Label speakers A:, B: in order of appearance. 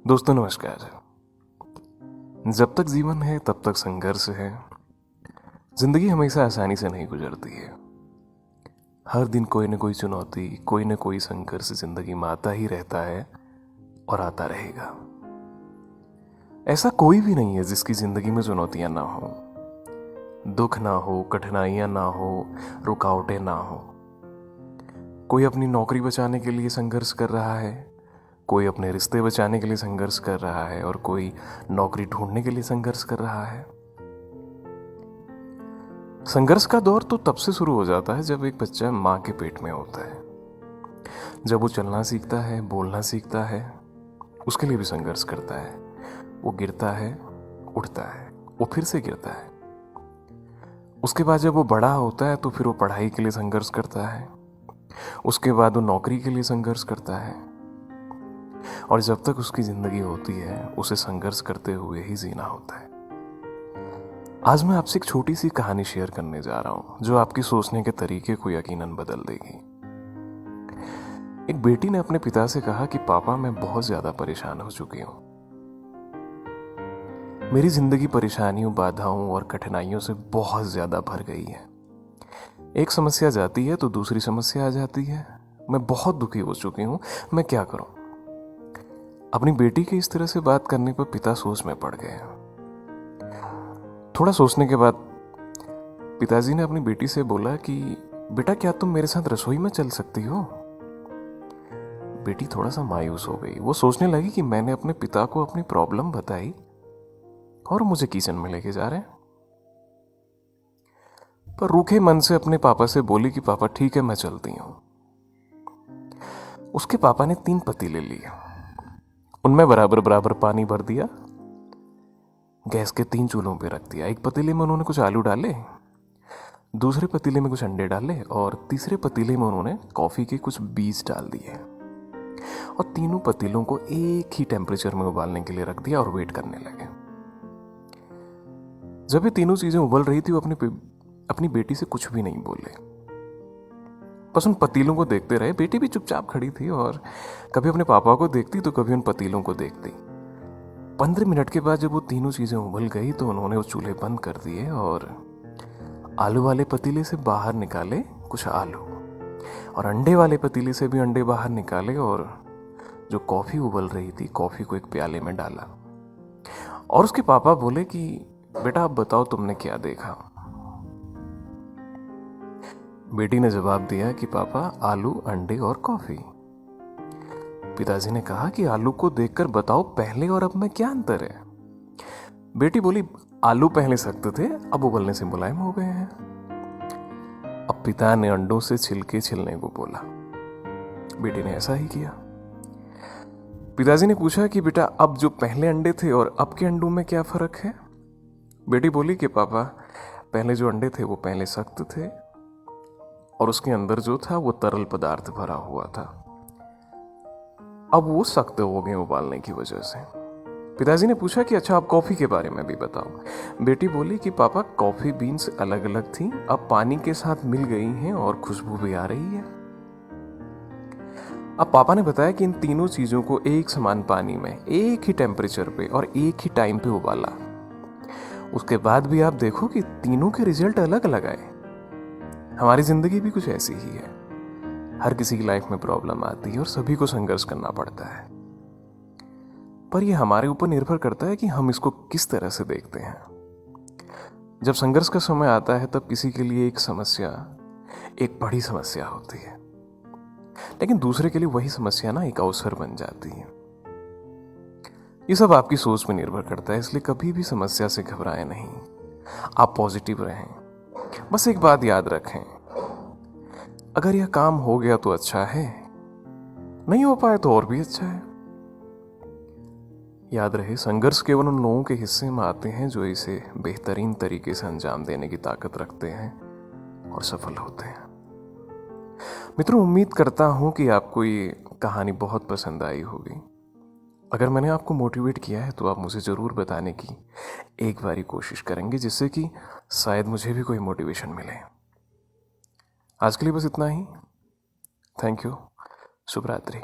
A: दोस्तों नमस्कार। जब तक जीवन है तब तक संघर्ष है। जिंदगी हमेशा आसानी से नहीं गुजरती है। हर दिन कोई न कोई चुनौती, कोई न कोई संघर्ष जिंदगी में आता ही रहता है और आता रहेगा। ऐसा कोई भी नहीं है जिसकी जिंदगी में चुनौतियां ना हो, दुख ना हो, कठिनाइयां ना हो, रुकावटें ना हो। कोई अपनी नौकरी बचाने के लिए संघर्ष कर रहा है, कोई अपने रिश्ते बचाने के लिए संघर्ष कर रहा है और कोई नौकरी ढूंढने के लिए संघर्ष कर रहा है। संघर्ष का दौर तो तब से शुरू हो जाता है जब एक बच्चा मां के पेट में होता है। जब वो चलना सीखता है, बोलना सीखता है, उसके लिए भी संघर्ष करता है। वो गिरता है, उठता है, वो फिर से गिरता है। उसके बाद जब वो बड़ा होता है तो फिर वो पढ़ाई के लिए संघर्ष करता है। उसके बाद वो नौकरी के लिए संघर्ष करता है और जब तक उसकी जिंदगी होती है उसे संघर्ष करते हुए ही जीना होता है। आज मैं आपसे एक छोटी सी कहानी शेयर करने जा रहा हूं जो आपकी सोचने के तरीके को यकीनन बदल देगी। एक बेटी ने अपने पिता से कहा कि पापा, मैं बहुत ज्यादा परेशान हो चुकी हूं। मेरी जिंदगी परेशानियों, बाधाओं और कठिनाइयों से बहुत ज्यादा भर गई है। एक समस्या जाती है तो दूसरी समस्या आ जाती है। मैं बहुत दुखी हो चुकी हूं, मैं क्या करूं। अपनी बेटी के इस तरह से बात करने पर पिता सोच में पड़ गए। थोड़ा सोचने के बाद पिताजी ने अपनी बेटी से बोला कि बेटा, क्या तुम मेरे साथ रसोई में चल सकती हो। बेटी थोड़ा सा मायूस हो गई। वो सोचने लगी कि मैंने अपने पिता को अपनी प्रॉब्लम बताई और मुझे किचन में लेके जा रहे हैं। पर रूखे मन से अपने पापा से बोली कि पापा ठीक है, मैं चलती हूं। उसके पापा ने 3 पतीले लिए, उनमें बराबर बराबर पानी भर दिया, गैस के 3 चूल्हों पे रख दिया। एक पतीले में उन्होंने कुछ आलू डाले, दूसरे पतीले में कुछ अंडे डाले और तीसरे पतीले में उन्होंने कॉफी के कुछ बीज डाल दिए और तीनों पतीलों को एक ही टेम्परेचर में उबालने के लिए रख दिया और वेट करने लगे। जब ये तीनों चीजें उबल रही थी वो अपनी बेटी से कुछ भी नहीं बोले, बस उन पतीलों को देखते रहे। बेटी भी चुपचाप खड़ी थी और कभी अपने पापा को देखती तो कभी उन पतीलों को देखती। 15 मिनट के बाद जब वो तीनों चीजें उबल गई तो उन्होंने वो चूल्हे बंद कर दिए और आलू वाले पतीले से बाहर निकाले कुछ आलू और अंडे वाले पतीले से भी अंडे बाहर निकाले और जो कॉफी उबल रही थी, कॉफी को एक प्याले में डाला और उसके पापा बोले कि बेटा, आप बताओ तुमने क्या देखा। बेटी ने जवाब दिया कि पापा, आलू, अंडे और कॉफी। पिताजी ने कहा कि आलू को देखकर बताओ पहले और अब में क्या अंतर है। बेटी बोली, आलू पहले सख्त थे, अब उबलने से मुलायम हो गए हैं। अब पिता ने अंडों से छिलके छिलने को बोला। बेटी ने ऐसा ही किया। पिताजी ने पूछा कि बेटा, अब जो पहले अंडे थे और अब के अंडों में क्या फर्क है। बेटी बोली कि पापा, पहले जो अंडे थे वो पहले सख्त थे और उसके अंदर जो था वो तरल पदार्थ भरा हुआ था, अब वो सख्त हो गए उबालने की वजह से। पिताजी ने पूछा कि अच्छा, आप कॉफी के बारे में भी बताओ। बेटी बोली कि पापा, कॉफी बीन्स अलग अलग थी, अब पानी के साथ मिल गई हैं और खुशबू भी आ रही है। अब पापा ने बताया कि इन तीनों चीजों को एक समान पानी में, एक ही टेम्परेचर पे और एक ही टाइम पे उबाला। उसके बाद भी आप देखो कि तीनों के रिजल्ट अलग अलग आए। हमारी जिंदगी भी कुछ ऐसी ही है। हर किसी की लाइफ में प्रॉब्लम आती है और सभी को संघर्ष करना पड़ता है, पर यह हमारे ऊपर निर्भर करता है कि हम इसको किस तरह से देखते हैं। जब संघर्ष का समय आता है तब किसी के लिए एक समस्या एक बड़ी समस्या होती है, लेकिन दूसरे के लिए वही समस्या ना एक अवसर बन जाती है। ये सब आपकी सोच पर निर्भर करता है, इसलिए कभी भी समस्या से घबराएं नहीं। आप पॉजिटिव रहें। बस एक बात याद रखें, अगर यह काम हो गया तो अच्छा है, नहीं हो पाए तो और भी अच्छा है। याद रहे, संघर्ष केवल उन लोगों के हिस्से में आते हैं जो इसे बेहतरीन तरीके से अंजाम देने की ताकत रखते हैं और सफल होते हैं। मित्रों, उम्मीद करता हूं कि आपको ये कहानी बहुत पसंद आई होगी। अगर मैंने आपको मोटिवेट किया है तो आप मुझे ज़रूर बताने की एक बारी कोशिश करेंगे, जिससे कि शायद मुझे भी कोई मोटिवेशन मिले। आज के लिए बस इतना ही। Thank you. शुभ रात्रि।